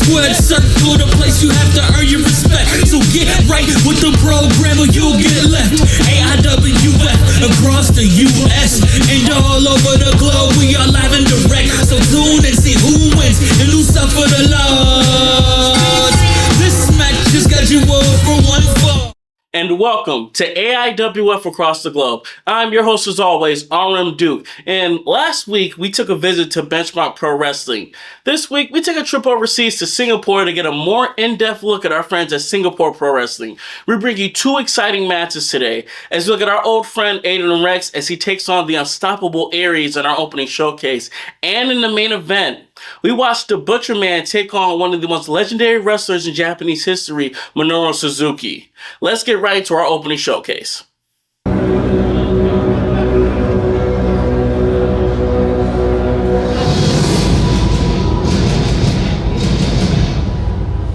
squared circle, the place you have to earn your respect. So get right with the program or you'll get left. AIWF across the US and all over the globe, we are live and direct. So tune and see who wins and who suffer the loss. This match just got you over one fall. And welcome to AIWF Across the Globe. I'm your host as always, RM Duke. And last week, we took a visit to Benchmark Pro Wrestling. This week, we take a trip overseas to Singapore to get a more in-depth look at our friends at Singapore Pro Wrestling. We bring you two exciting matches today as we look at our old friend Aiden Rex as he takes on the unstoppable Aries in our opening showcase. And in the main event, we watched the Butcher Man take on one of the most legendary wrestlers in Japanese history, Minoru Suzuki. Let's get right to our opening showcase.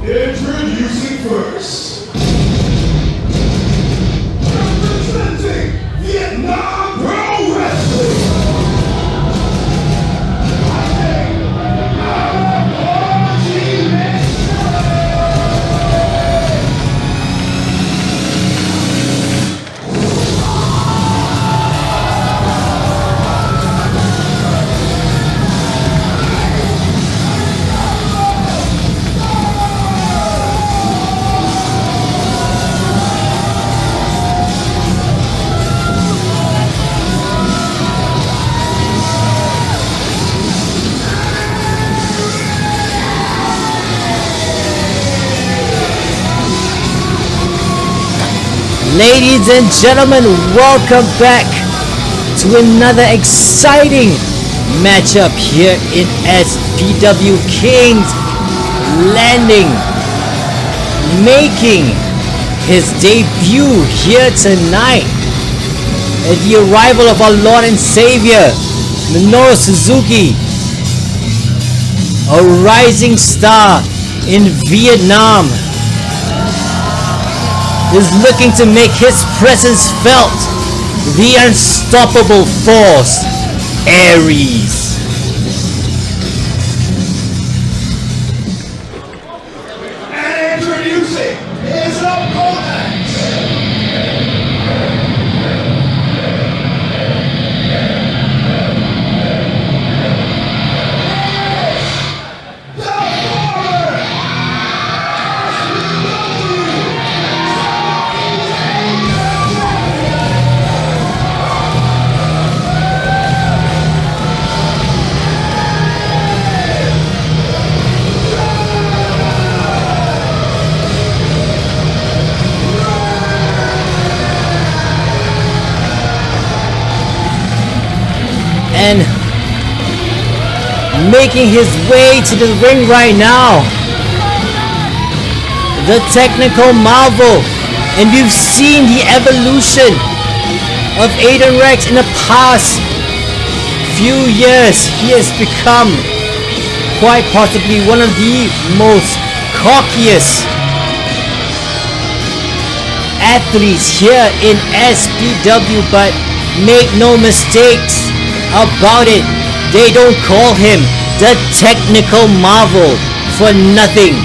Introducing first, representing Vietnam Pro Wrestling. Ladies and gentlemen, welcome back to another exciting matchup here in SPW. Kings Landing making his debut here tonight at the arrival of our Lord and Savior Minoru Suzuki, a rising star in Vietnam, is looking to make his presence felt. The unstoppable force, Aries. And introducing his opponent, and making his way to the ring right now, the technical marvel. And we've seen the evolution of Aiden Rex in the past few years. He has become quite possibly one of the most cockiest athletes here in SPW, but make no mistakes about it, they don't call him the technical marvel for nothing.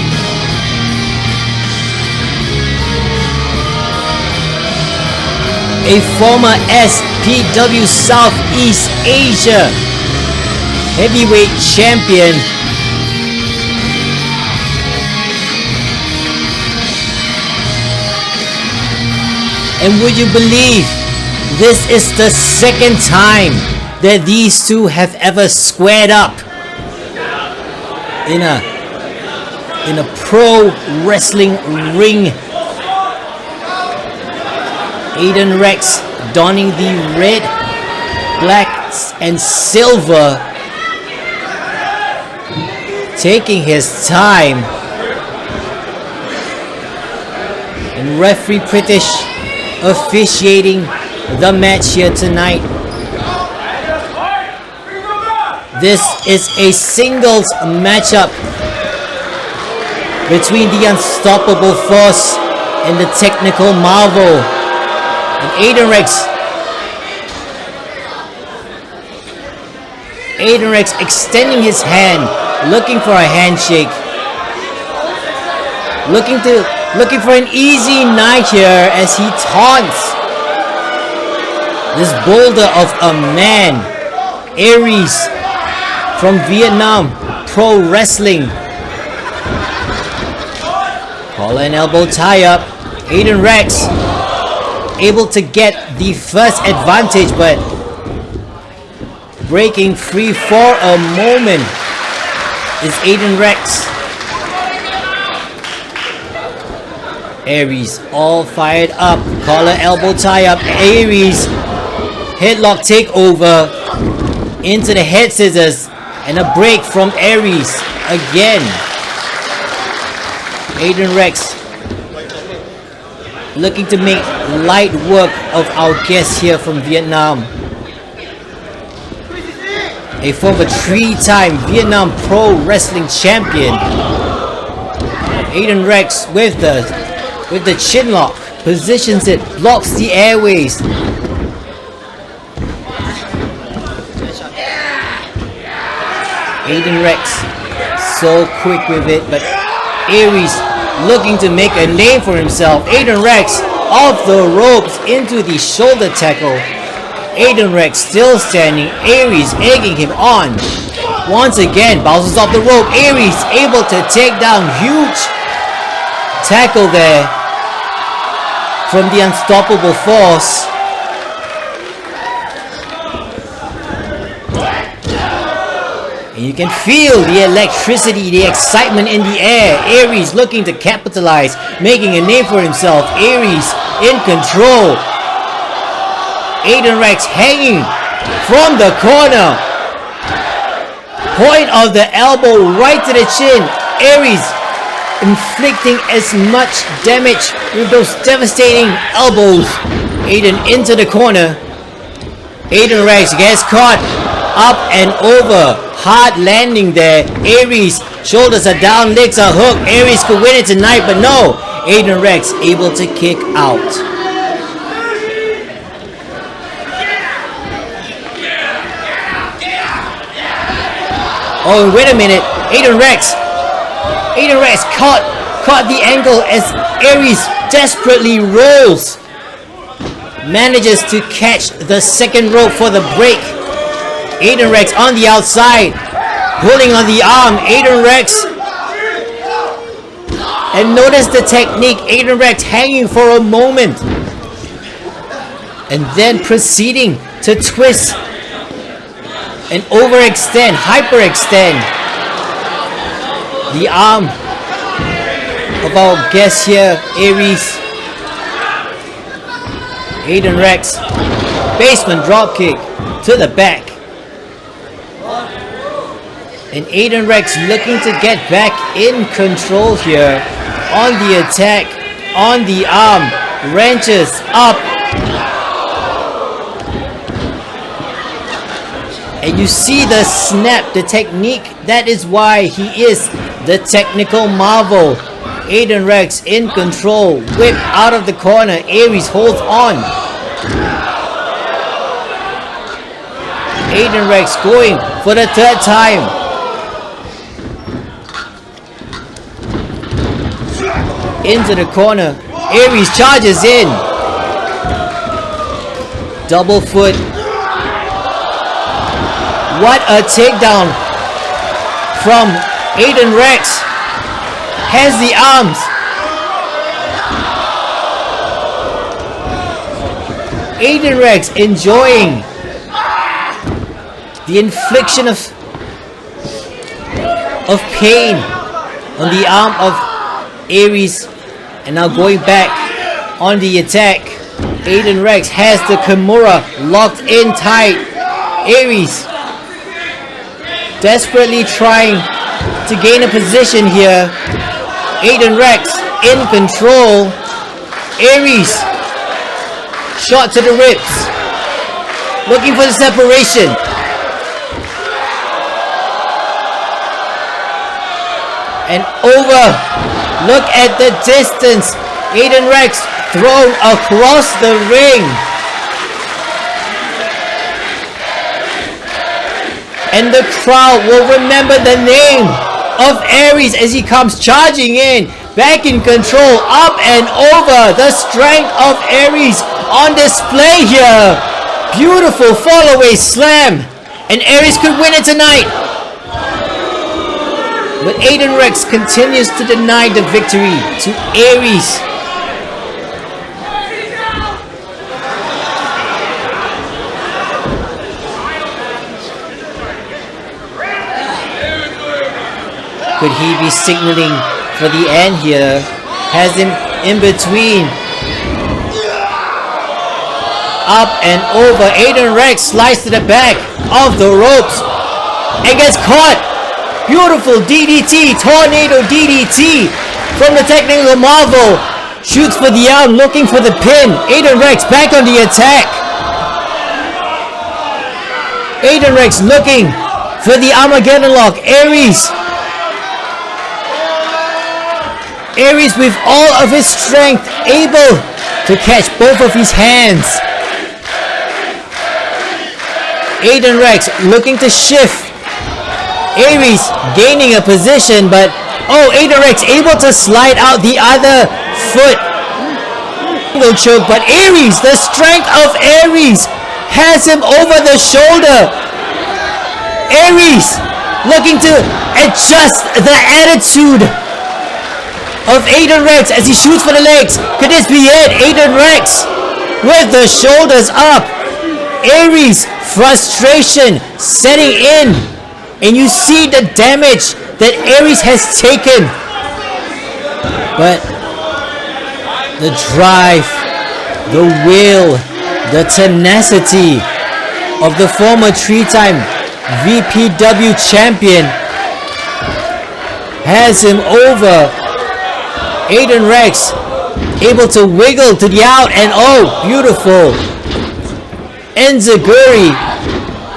A former SPW Southeast Asia heavyweight champion, and would you believe this is the second time that these two have ever squared up in a pro wrestling ring. Aiden Rex donning the red, black, and silver, taking his time, and referee British officiating the match here tonight. This is a singles matchup between the unstoppable force and the technical marvel. And Aiden Rex extending his hand, looking for a handshake. looking for an easy night here as he taunts this boulder of a man, Aries from Vietnam Pro Wrestling. Collar and elbow tie up. Aiden Rex able to get the first advantage, but breaking free for a moment is Aiden Rex. Aries all fired up. Collar elbow tie up. Aries headlock takeover into the head scissors and a break from Aries again. Aiden Rex looking to make light work of our guest here from Vietnam. A former 3-time Vietnam Pro Wrestling champion. Aiden Rex with the chin lock, positions it, blocks the airways. Aiden Rex so quick with it, but Aries looking to make a name for himself. Aiden Rex off the ropes into the shoulder tackle. Aiden Rex still standing. Aries egging him on. Once again bounces off the rope. Aries able to take down. Huge tackle there from the unstoppable force. And you can feel the electricity, the excitement in the air. Aries looking to capitalize, making a name for himself. Aries in control. Aiden Rex hanging from the corner. Point of the elbow right to the chin. Aries inflicting as much damage with those devastating elbows. Aiden into the corner. Aiden Rex gets caught up and over. Hard landing there. Aries shoulders are down, legs are hooked. Aries could win it tonight, but no. Aiden Rex able to kick out. Oh, wait a minute. Aiden Rex caught the ankle as Aries desperately rolls. Manages to catch the second rope for the break. Aiden Rex on the outside, pulling on the arm. Aiden Rex, and notice the technique. Aiden Rex hanging for a moment, and then proceeding to twist and overextend, hyperextend the arm of our guest here, Aries. Aiden Rex, basement dropkick to the back. And Aiden Rex looking to get back in control here. On the attack, on the arm, wrenches up. And you see the snap, the technique. That is why he is the technical marvel. Aiden Rex in control. Whip out of the corner. Aries holds on. Aiden Rex going for the third time. Into the corner. Aries charges in. Double foot. What a takedown from Aiden Rex. Has the arms. Aiden Rex enjoying the infliction of pain on the arm of Aries. And now going back on the attack. Aiden Rex has the Kimura locked in tight. Aries desperately trying to gain a position here. Aiden Rex in control. Aries shot to the ribs. Looking for the separation. And over. Look at the distance. Aiden Rex thrown across the ring. And the crowd will remember the name of Aries as he comes charging in. back in control, up and over. The strength of Aries on display here. Beautiful fall away slam. And Aries could win it tonight. But Aiden Rex continues to deny the victory to Aries. Could he be signaling for the end here? Has him in between. Up and over. Aiden Rex sliced to the back of the ropes and gets caught. Beautiful DDT, tornado DDT from the technical marvel. Shoots for the arm, looking for the pin. Aiden Rex back on the attack. Aiden Rex looking for the Armageddon lock. Aries with all of his strength able to catch both of his hands. Aiden Rex looking to shift. Aries gaining a position, but Aiden Rex able to slide out the other foot. No choke, but Aries, the strength of Aries has him over the shoulder. Aries looking to adjust the attitude of Aiden Rex as he shoots for the legs. Could this be it? Aiden Rex with the shoulders up. Aries frustration setting in, and you see the damage that Aries has taken. But the drive, the will, the tenacity of the former three-time VPW champion has him over. Aiden Rex able to wiggle to the out, and beautiful. Enziguri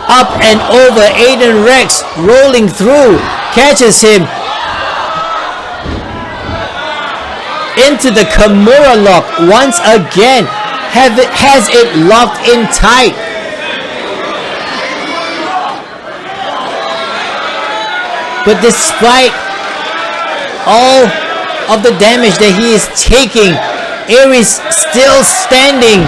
up and over. Aiden Rex rolling through, catches him into the Kimura lock once again. Has it locked in tight. But despite all of the damage that he is taking, Aries still standing.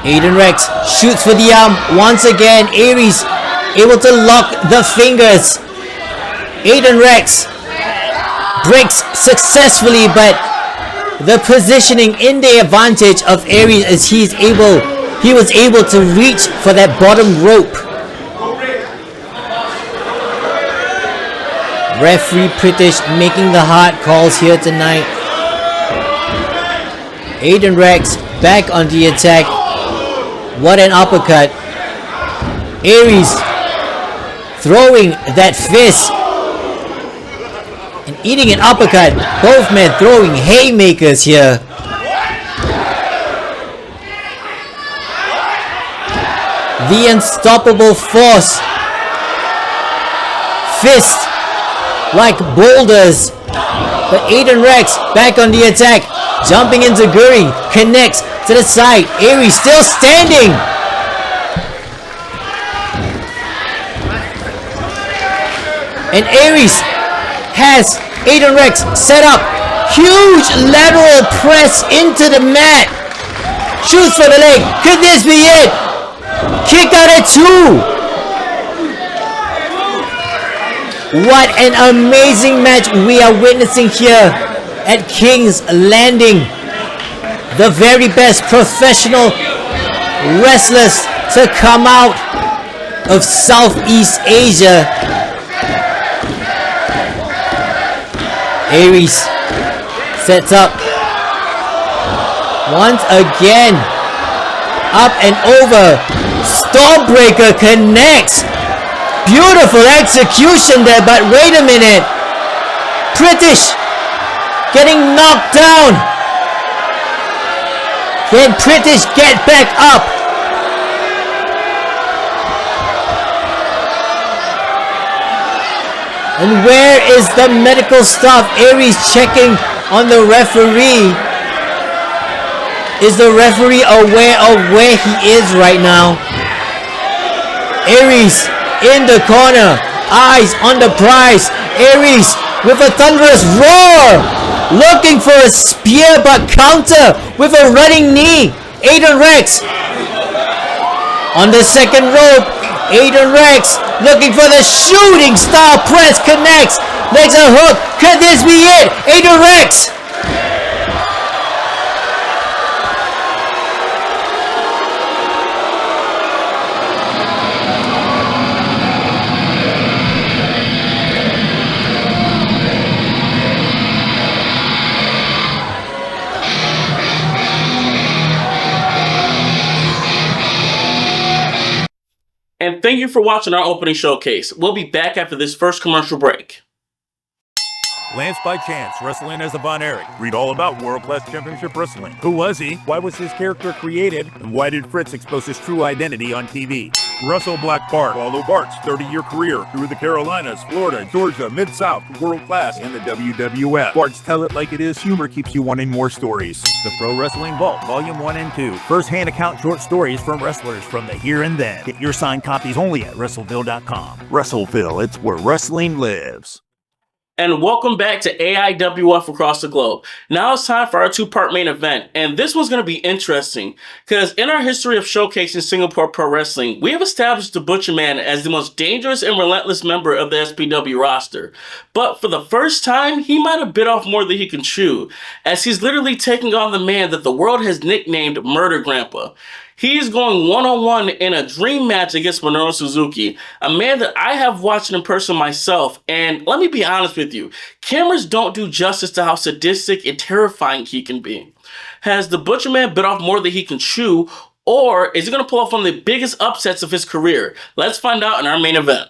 Aiden Rex shoots for the arm once again. Aries able to lock the fingers. Aiden Rex breaks successfully, but the positioning in the advantage of Aries as he was able to reach for that bottom rope. Referee Pritish making the hard calls here tonight. Aiden Rex back on the attack. What an uppercut. Aries throwing that fist and eating an uppercut. Both men throwing haymakers here. The unstoppable force. Fist like boulders. But Aiden Rex back on the attack. Jumping into Guri. Connects to the side. Aries still standing. And Aries has Aiden Rex set up. Huge lateral press into the mat. Shoots for the leg. Could this be it? Kick out at 2. What an amazing match we are witnessing here at King's Landing. The very best professional wrestlers to come out of Southeast Asia. Aries sets up once again. Up and over. Stormbreaker connects. Beautiful execution there, but wait a minute. Pritish getting knocked down. Can Pritish get back up? And where is the medical staff? Aries checking on the referee. Is the referee aware of where he is right now? Aries in the corner, eyes on the prize. Aries with a thunderous roar, looking for a spear but counter with a running knee. Aiden Rex on the second rope. Aiden Rex looking for the shooting star press, connects. Makes a hook. Could this be it? Aiden Rex. And thank you for watching our opening showcase. We'll be back after this first commercial break. Lance by Chance, wrestling as a Von Erich. Read all about World Class Championship Wrestling. Who was he? Why was his character created? And why did Fritz expose his true identity on TV? Russell Black Bart. Follow Bart's 30-year career through the Carolinas, Florida, Georgia, Mid-South, World Class, and the WWF. Bart's Tell It Like It Is humor keeps you wanting more stories. The Pro Wrestling Vault, Volume 1 and 2. First-hand account short stories from wrestlers from the here and then. Get your signed copies only at WrestleVille.com. WrestleVille, it's where wrestling lives. And welcome back to AIWF Across the Globe. Now it's time for our two-part main event, and this one's going to be interesting, because in our history of showcasing Singapore Pro Wrestling, we have established the Butcher Man as the most dangerous and relentless member of the SPW roster. But for the first time, he might have bit off more than he can chew, as he's literally taking on the man that the world has nicknamed Murder Grandpa. He is going one-on-one in a dream match against Minoru Suzuki, a man that I have watched in person myself, and let me be honest with you, cameras don't do justice to how sadistic and terrifying he can be. Has the Butcher Man bit off more than he can chew, or is he going to pull off one of the biggest upsets of his career? Let's find out in our main event.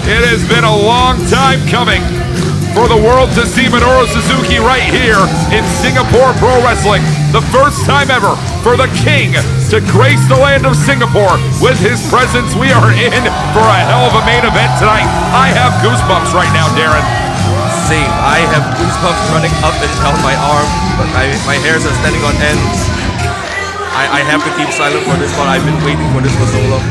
It has been a long time coming for the world to see Minoru Suzuki right here in Singapore Pro Wrestling. The first time ever for the King to grace the land of Singapore with his presence. We are in for a hell of a main event tonight. I have goosebumps right now, Darren. Same. I have goosebumps running up and down my arm, but my hairs are standing on end. I have to keep silent for this one. I've been waiting for this for so long.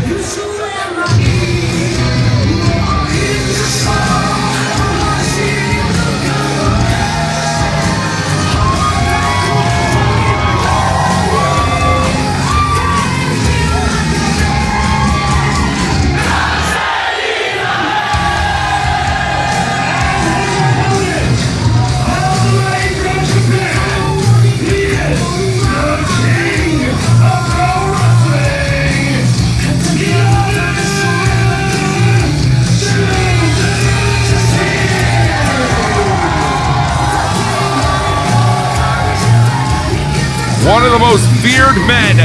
One of the most feared men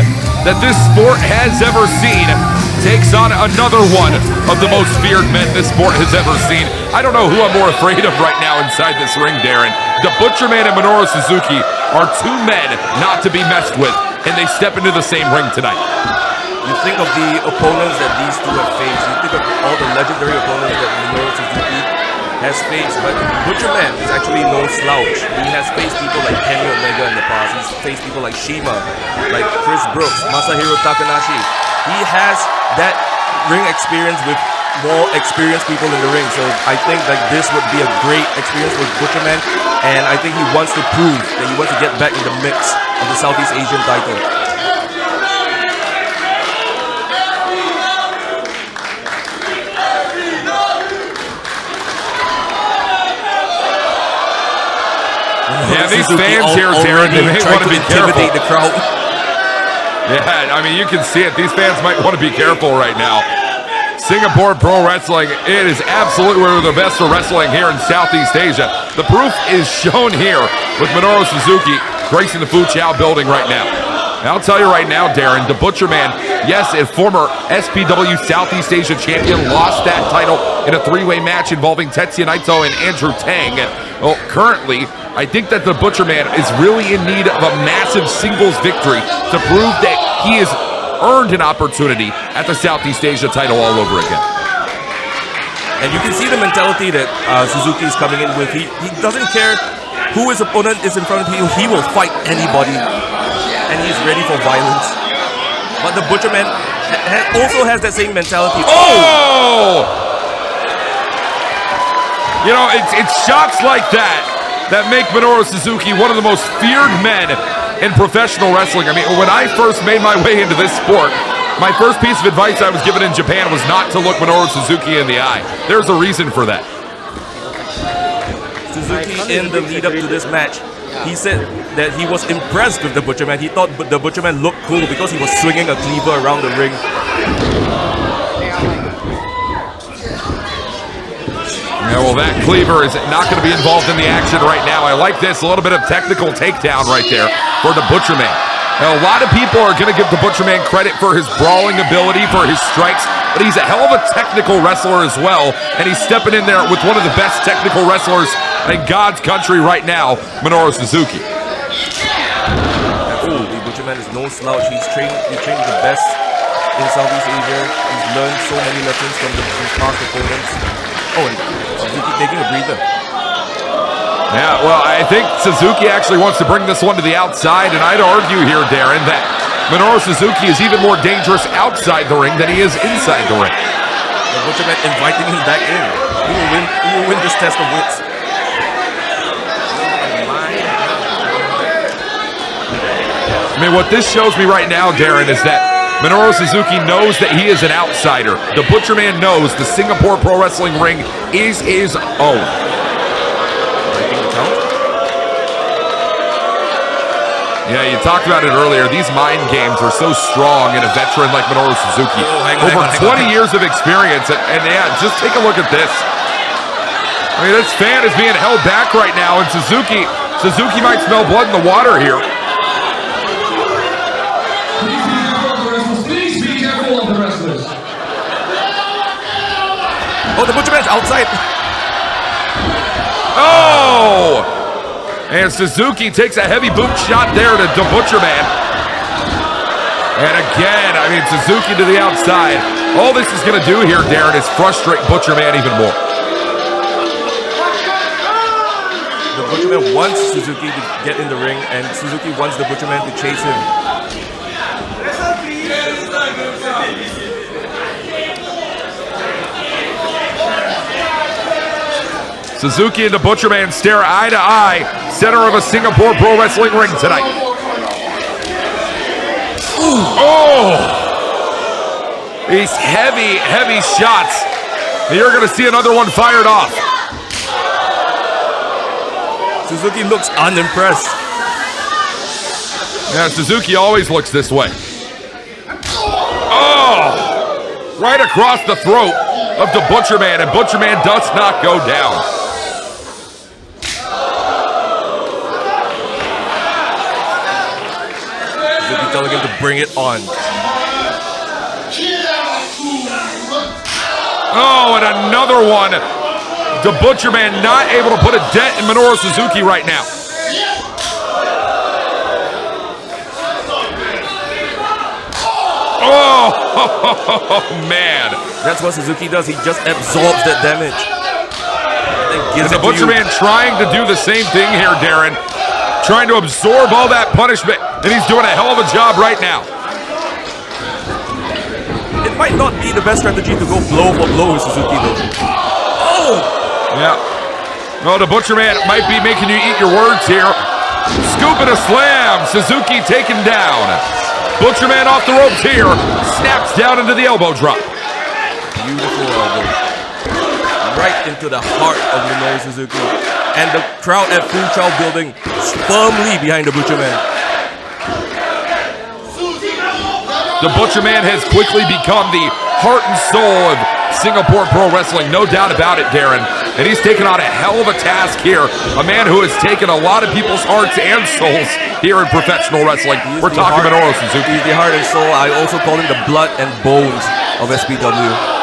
that this sport has ever seen takes on another one of the most feared men this sport has ever seen. I don't know who I'm more afraid of right now inside this ring, Darren. The Butcher Man and Minoru Suzuki are two men not to be messed with, and they step into the same ring tonight. You think of the opponents that these two have faced. You think of all the legendary opponents that Minoru Suzuki has faced, but Butcher Man is actually no slouch. He has faced people like Kenny Omega in the past. He's faced people like Shima, like Chris Brooks, Masahiro Takanashi. He has that ring experience with more experienced people in the ring. So I think like this would be a great experience for Butcher Man, and I think he wants to prove that he wants to get back in the mix of the Southeast Asian title. Yeah, these fans here, Darren, they may want to be careful. The crowd. Yeah, I mean, you can see it. These fans might want to be careful right now. Singapore Pro Wrestling, it is absolutely one of the best for wrestling here in Southeast Asia. The proof is shown here with Minoru Suzuki gracing the Fu Chao building right now. And I'll tell you right now, Darren, the Butcher Man, yes, a former SPW Southeast Asia champion, lost that title in a three-way match involving Tetsuya Naito and Andrew Tang. Well, currently, I think that the Butcher Man is really in need of a massive singles victory to prove that he has earned an opportunity at the Southeast Asia title all over again. And you can see the mentality that Suzuki is coming in with. He doesn't care who his opponent is in front of him. He will fight anybody. And he's ready for violence. But the Butcher Man also has that same mentality. Oh! You know, it's shots like that make Minoru Suzuki one of the most feared men in professional wrestling. I mean, when I first made my way into this sport, my first piece of advice I was given in Japan was not to look Minoru Suzuki in the eye. There's a reason for that. Suzuki, in the lead up to this match, he said that he was impressed with the Butcher Man. He thought the Butcher Man looked cool because he was swinging a cleaver around the ring. Yeah, well, that cleaver is not going to be involved in the action right now. I like this, a little bit of technical takedown right there for the Butcher Man. Now, a lot of people are going to give the Butcher Man credit for his brawling ability, for his strikes, but he's a hell of a technical wrestler as well, and he's stepping in there with one of the best technical wrestlers in God's country right now, Minoru Suzuki. Oh, the Butcher Man is no slouch. He's trained the best in Southeast Asia. He's learned so many lessons from his past opponents. Oh, and Suzuki taking a breather. Yeah, well, I think Suzuki actually wants to bring this one to the outside, and I'd argue here, Darren, that Minoru Suzuki is even more dangerous outside the ring than he is inside the ring. The Butcher Man inviting him back in. Who will win this test of wits? I mean, what this shows me right now, Darren, is that Minoru Suzuki knows that he is an outsider. The Butcher Man knows the Singapore Pro Wrestling ring is his own. Yeah, you talked about it earlier. These mind games are so strong in a veteran like Minoru Suzuki. Over 20 years of experience, and yeah, just take a look at this. I mean, this fan is being held back right now, and Suzuki might smell blood in the water here. Please be careful of the wrestlers. Oh, the Butcher Man's outside. Oh! And Suzuki takes a heavy boot shot there to the Butcher Man. And again, I mean, Suzuki to the outside. All this is going to do here, Darren, is frustrate Butcher Man even more. The Butcher Man wants Suzuki to get in the ring, and Suzuki wants the Butcher Man to chase him. Suzuki and the Butcher Man stare eye to eye, center of a Singapore Pro Wrestling ring tonight. Oh! These heavy, heavy shots. You're going to see another one fired off. Suzuki looks unimpressed. Yeah, Suzuki always looks this way. Oh! Right across the throat of the Butcher Man, and Butcher Man does not go down. Suzuki telling him to bring it on. Oh, and another one. The Butcher Man not able to put a dent in Minoru Suzuki right now. Oh, man. That's what Suzuki does. He just absorbs that damage. And the Butcher Man trying to do the same thing here, Darren. Trying to absorb all that punishment, and he's doing a hell of a job right now. It might not be the best strategy to go blow for blow with Suzuki, though. Oh! Yeah. No, the Butcher Man might be making you eat your words here. Scoop and a slam. Suzuki taken down. Butcher Man off the ropes here. Snaps down into the elbow drop. Beautiful elbow. Right into the heart of Minoru Suzuki. And the crowd at Full Chow Building firmly behind the Butcher Man. The Butcher Man has quickly become the heart and soul of Singapore Pro Wrestling, no doubt about it, Darren. And he's taken on a hell of a task here. A man who has taken a lot of people's hearts and souls here in professional wrestling. We're talking Minoru Suzuki. He's the heart and soul. I also call him the blood and bones of SPW.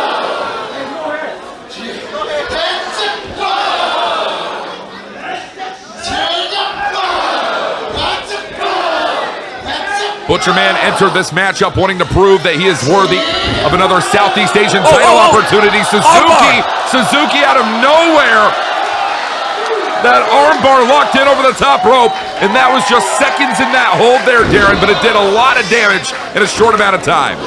Butcher Man entered this matchup wanting to prove that he is worthy of another Southeast Asian title opportunity. Suzuki out of nowhere. That armbar locked in over the top rope, and that was just seconds in that hold there, Darren, but it did a lot of damage in a short amount of time.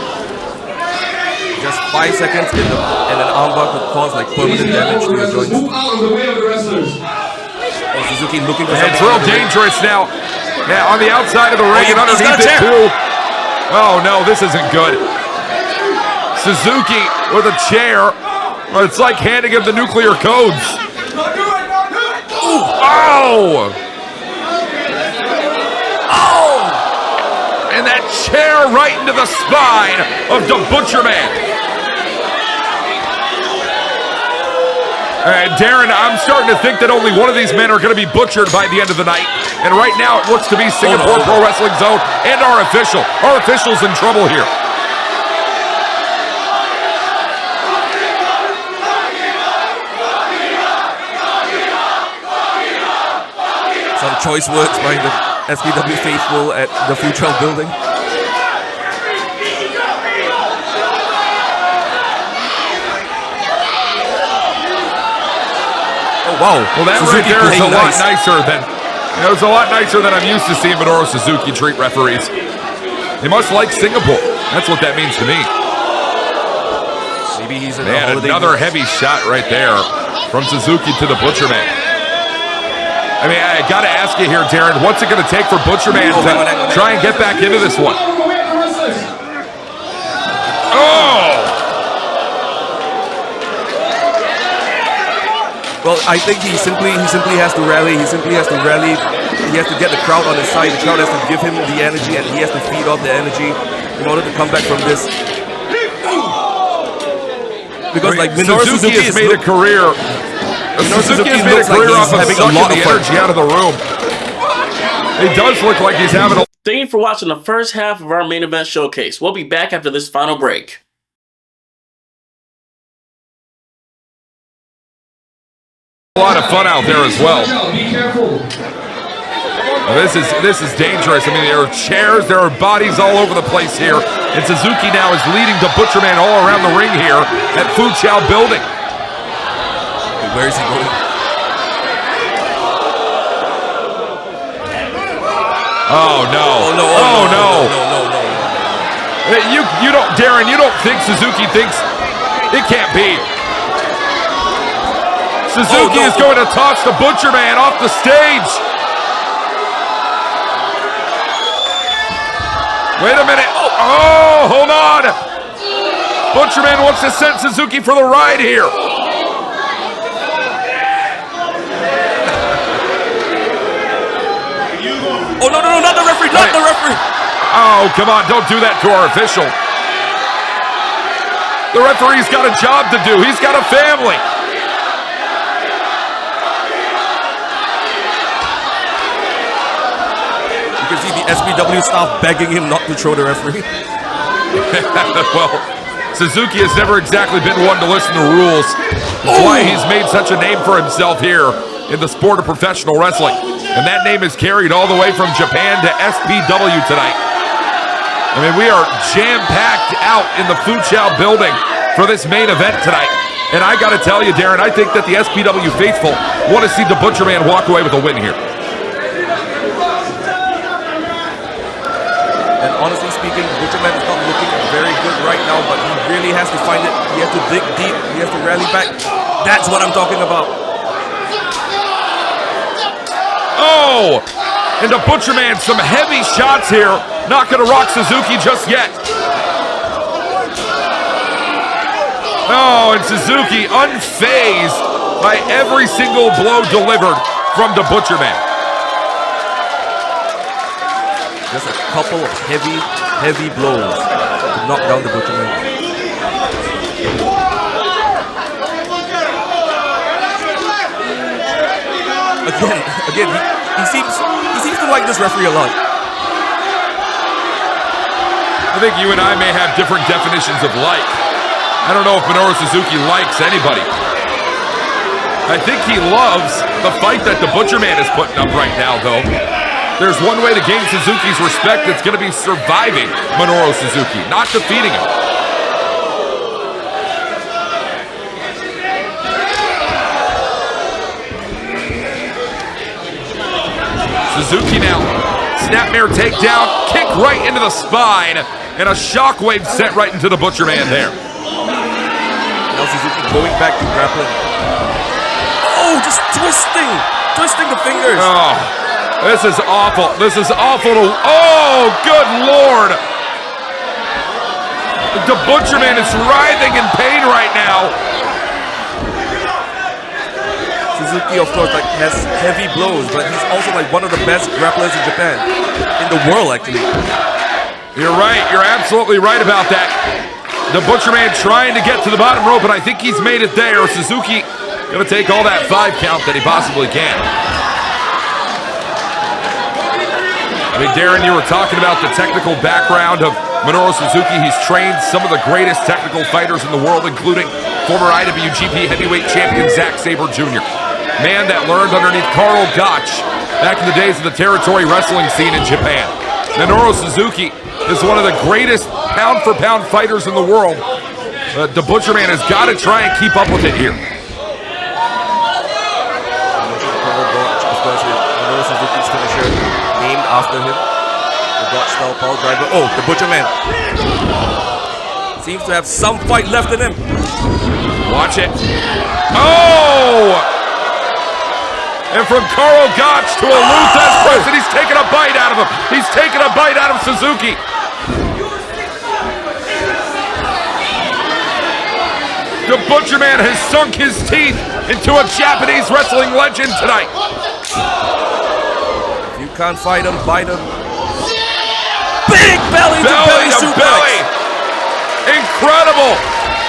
Just 5 seconds and an armbar could cause like permanent damage to your joints. Move out of the way of the wrestlers. Oh, Suzuki looking for something. It's real dangerous now. Yeah, on the outside of the ring and underneath it too. Oh no, this isn't good. Suzuki with a chair. It's like handing him the nuclear codes. Oh! Oh! And that chair right into the spine of the Butcher Man. Darren, I'm starting to think that only one of these men are going to be butchered by the end of the night. And right now, it looks to be Singapore Pro Wrestling Zone and our official. Our official's in trouble here. Some choice words by the SPW faithful at the Full Chow Building. Wow. Well, that Suzuki right there is a lot nicer than it was a lot nicer than I'm used to seeing Minoru Suzuki treat referees. They must like Singapore. That's what that means to me. Maybe he's in another heavy shot right there from Suzuki to the Butcher Man. I mean, I got to ask you here, Darren, what's it going to take for Butcher Man to try and get back into this one? Oh! Well, I think he simply has to rally. He simply has to rally. He has to get the crowd on his side. The crowd has to give him the energy, and he has to feed off the energy in order to come back from this. Because like Minoru Suzuki has made a career. Suzuki has made a career off of sucking the energy out of the room. It does look like he's having a... Thank you for watching the first half of our main event showcase. We'll be back after this final break. A lot of fun out there as well. Be careful. This is dangerous. I mean, there are chairs, there are bodies all over the place here, and Suzuki now is leading the Butcher Man all around the ring here at Full Chow Building. Where is he going? Oh no! Oh no! You don't, Darren. You don't think Suzuki thinks it can't be? Suzuki is going to toss the Butcher Man off the stage. Wait a minute. Oh, hold on. Butcher Man wants to send Suzuki for the ride here. Oh, no, not the referee, not the referee. Oh, come on, don't do that to our official. The referee's got a job to do. He's got a family. You can see the SPW staff begging him not to throw the referee. Well, Suzuki has never exactly been one to listen to rules. That's why he's made such a name for himself here in the sport of professional wrestling. And that name is carried all the way from Japan to SPW tonight. I mean, we are jam-packed out in the Full Chow Building for this main event tonight. And I got to tell you, Darren, I think that the SPW faithful want to see the Butcher Man walk away with a win here. And honestly speaking, Butcher Man is not looking very good right now, but he really has to find it. He has to dig deep. He has to rally back. That's what I'm talking about. Oh! And the Butcher Man, some heavy shots here. Not going to rock Suzuki just yet. Oh, and Suzuki unfazed by every single blow delivered from the Butcher Man. Just a couple of heavy blows to knock down the Butcher Man. Again, he seems to like this referee a lot. I think you and I may have different definitions of like. I don't know if Minoru Suzuki likes anybody. I think he loves the fight that the Butcher Man is putting up right now, though. There's one way to gain Suzuki's respect. It's going to be surviving Minoru Suzuki, not defeating him. Suzuki now. Snapmare takedown, kick right into the spine, and a shockwave set right into the Butcher Man there. Now Suzuki going back to grappling. Oh, just twisting the fingers. Oh, this is awful. This is awful. Oh, good Lord. The Butcher Man is writhing in pain right now. Suzuki, of course, has heavy blows, but he's also one of the best grapplers in Japan, in the world, actually. You're right. You're absolutely right about that. The Butcher Man trying to get to the bottom rope, and I think he's made it there. Suzuki going to take all that 5 count that he possibly can. I mean, Darren, you were talking about the technical background of Minoru Suzuki. He's trained some of the greatest technical fighters in the world, including former IWGP heavyweight champion Zack Sabre Jr. Man that learned underneath Karl Gotch back in the days of the territory wrestling scene in Japan. Minoru Suzuki is one of the greatest pound-for-pound fighters in the world. The Butcher Man has got to try and keep up with it here. Of course, Minoru Suzuki's finisher named after him. The Gotch-style power driver. Oh, the Butcher Man seems to have some fight left in him. Watch it. Oh! And from Karl Gotch to a Luthez press, and he's taking a bite out of him. He's taking a bite out of Suzuki. The Butcher Man has sunk his teeth into a Japanese wrestling legend tonight. If you can't fight him, bite him. Big belly to belly. Incredible.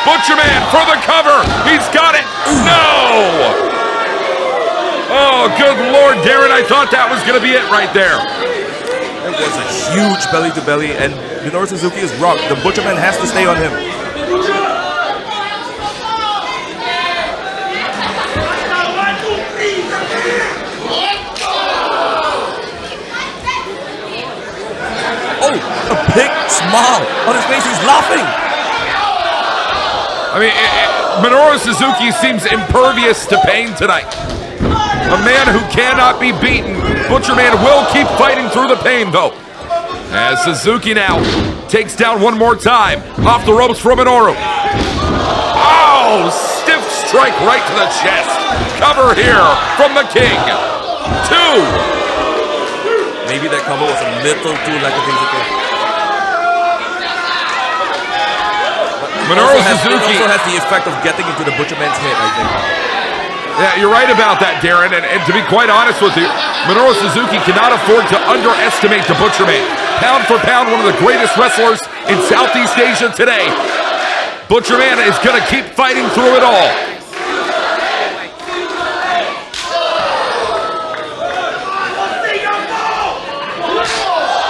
Butcher Man for the cover. He's got it. No. Oh, good Lord, Darren. I thought that was going to be it right there. It was a huge belly to belly, and Minoru Suzuki is rocked. The Butcher Man has to stay on him. Oh, a big smile on his face. He's laughing. I mean, Minoru Suzuki seems impervious to pain tonight. A man who cannot be beaten. Butcher Man will keep fighting through the pain, though. As Suzuki now takes down one more time. Off the ropes from Minoru. Oh, stiff strike right to the chest. Cover here from the King. 2. Maybe that combo was a little too lackadaisical. Minoru Suzuki also has the effect of getting into the Butcher Man's head, I think. Yeah, you're right about that, Darren. And to be quite honest with you, Minoru Suzuki cannot afford to underestimate the Butcher Man. Pound for pound, one of the greatest wrestlers in Southeast Asia today. Butcher Man is going to keep fighting through it all.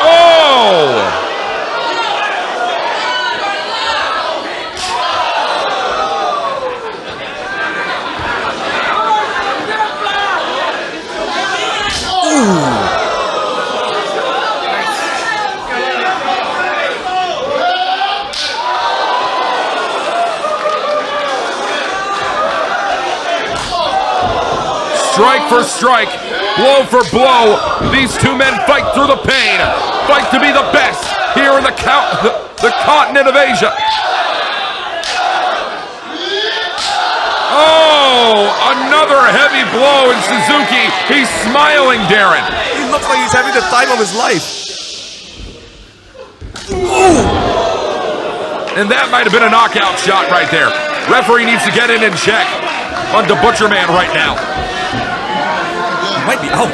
Oh! strike for strike, blow for blow. These two men fight through the pain, fight to be the best here in the continent of Asia. Oh, another heavy blow, and Suzuki, he's smiling, Darren. He looks like he's having the time of his life. Ooh. And that might have been a knockout shot right there. Referee needs to get in and check on the Butcher Man right now. He might be out.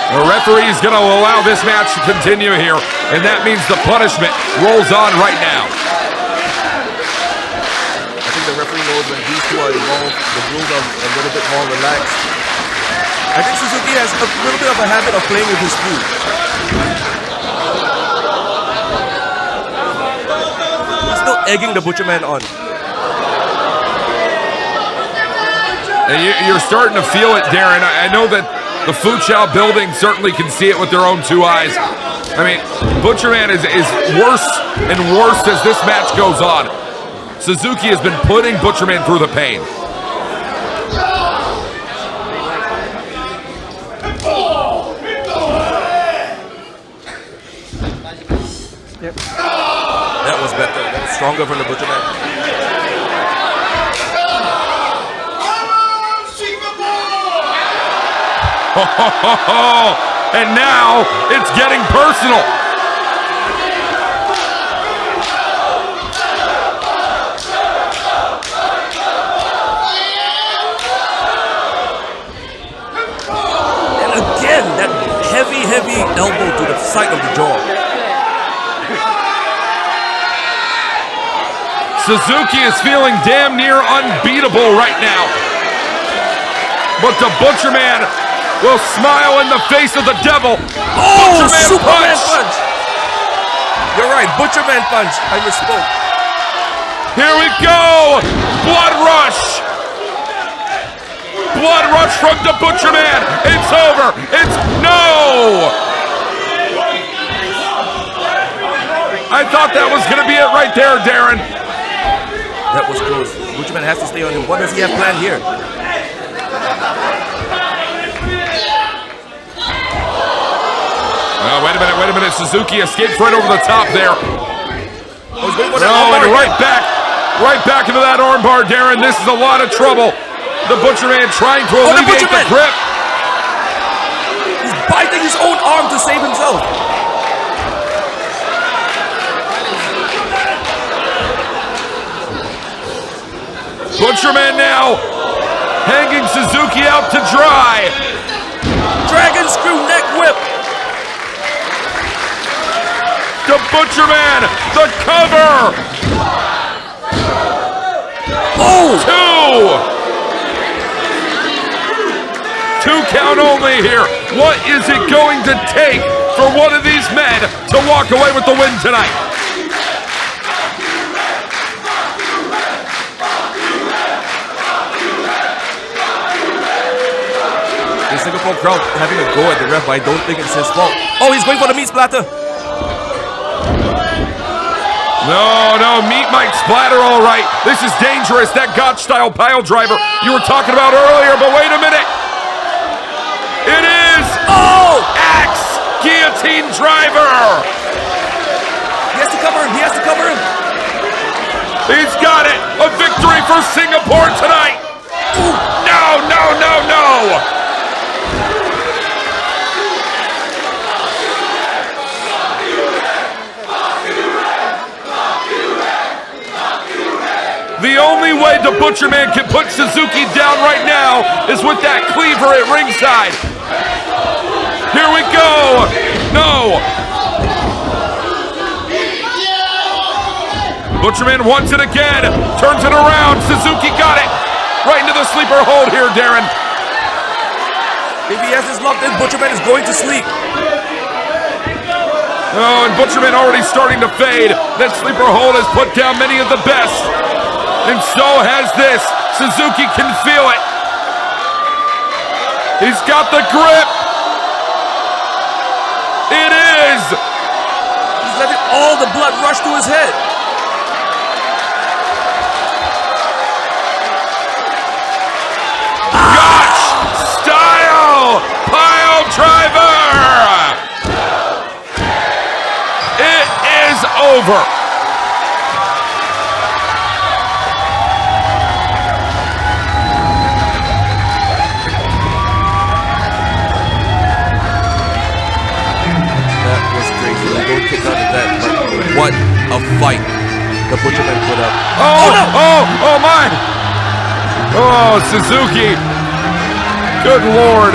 The referee is going to allow this match to continue here, and that means the punishment rolls on right now. I think the referee knows when these two are involved, the rules are a little bit more relaxed. I think Suzuki has a little bit of a habit of playing with his food. He's still egging the Butcher Man on. And you're starting to feel it, Darren. I know that the Fu Chao building certainly can see it with their own two eyes. I mean, Butcher Man is worse and worse as this match goes on. Suzuki has been putting Butcher Man through the pain. That was better. That was stronger from the Butcher Man. And now it's getting personal. And again, that heavy elbow to the side of the jaw. Suzuki is feeling damn near unbeatable right now. But the Butcher Man will smile in the face of the devil. Oh, Butcher Man Superman punch. punch! You're right, Butcher Man punch. I misspoke. Here we go! Blood rush! Blood rush from the Butcher Man! It's over! It's no! I thought that was gonna be it right there, Darren. That was close. Butcher Man has to stay on him. What does he have planned here? Wait a minute. Suzuki escaped right over the top there. And right back into that armbar, Darren. This is a lot of trouble. The Butcher Man trying to alleviate the grip. He's biting his own arm to save himself. Butcher Man now hanging Suzuki out to dry. Dragon screw neck whip. The Butcher Man, the cover. Oh! Two count only here. What is it going to take for one of these men to walk away with the win tonight? The Singapore crowd having a go at the ref, but I don't think it's his fault. Oh, he's going for the meat splatter. No, meat might splatter all right. This is dangerous, that Gotch-style pile driver you were talking about earlier, but wait a minute. It is, axe guillotine driver. He has to cover him. He's got it, a victory for Singapore tonight. No. The only way the Butcher Man can put Suzuki down right now is with that cleaver at ringside. Here we go. No. Butcher Man wants it again. Turns it around. Suzuki got it. Right into the sleeper hold here, Darren. If he has this locked in, Butcher Man is going to sleep. Oh, and Butcher Man already starting to fade. That sleeper hold has put down many of the best. And so has this. Suzuki can feel it. He's got the grip. It is. He's letting all the blood rush to his head. driver! It is over. That was crazy. Like, don't kick out of that. But what a fight the Butcherman put up. Oh my! Oh, Suzuki. Good Lord.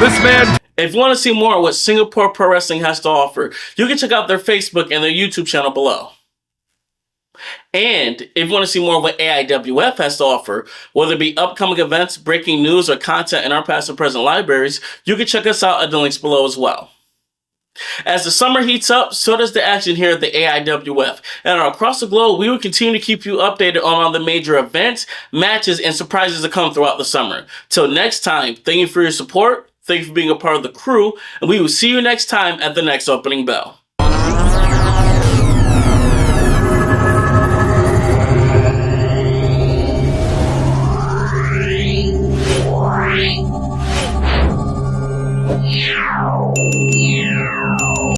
This man. If you want to see more of what Singapore Pro Wrestling has to offer, you can check out their Facebook and their YouTube channel below. And if you want to see more of what AIWF has to offer, whether it be upcoming events, breaking news, or content in our past and present libraries, you can check us out at the links below as well. As the summer heats up, so does the action here at the AIWF. And across the globe, we will continue to keep you updated on all the major events, matches, and surprises that come throughout the summer. Till next time, thank you for your support, thank you for being a part of the crew, and we will see you next time at the next opening bell.